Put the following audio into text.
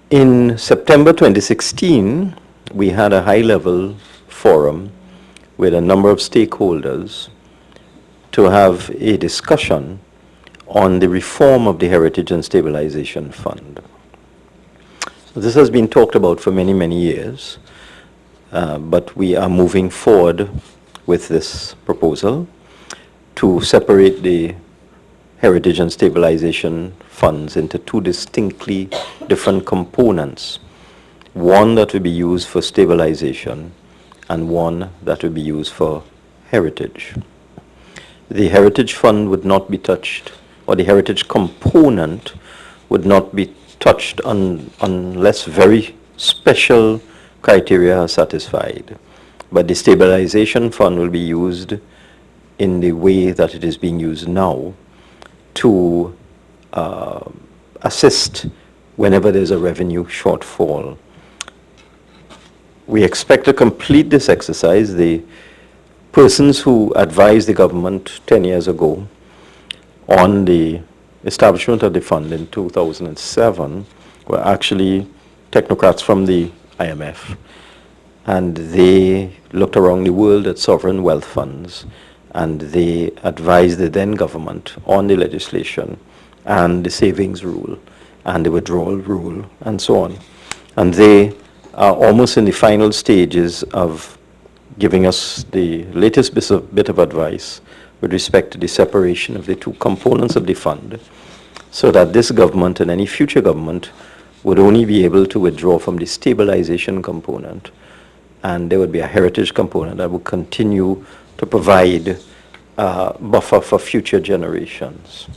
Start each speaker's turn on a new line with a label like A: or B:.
A: In September 2016, we had a high-level forum with a number of stakeholders to have a discussion on the reform of the Heritage and Stabilization Fund. This has been talked about for many, many years, but we are moving forward with this proposal to separate the Heritage and Stabilization funds into two distinctly different components. One that will be used for stabilization and one that will be used for heritage. The Heritage Fund would not be touched, or the Heritage component would not be touched unless very special criteria are satisfied. But the Stabilization Fund will be used in the way that it is being used now to assist whenever there's a revenue shortfall. We expect to complete this exercise. The persons who advised the government 10 years ago on the establishment of the fund in 2007 were actually technocrats from the IMF, and they looked around the world at sovereign wealth funds, and they advised the then government on the legislation and the savings rule and the withdrawal rule and so on. And they are almost in the final stages of giving us the latest bit of advice with respect to the separation of the two components of the fund, so that this government and any future government would only be able to withdraw from the stabilization component, and there would be a heritage component that would continue to provide buffer for future generations.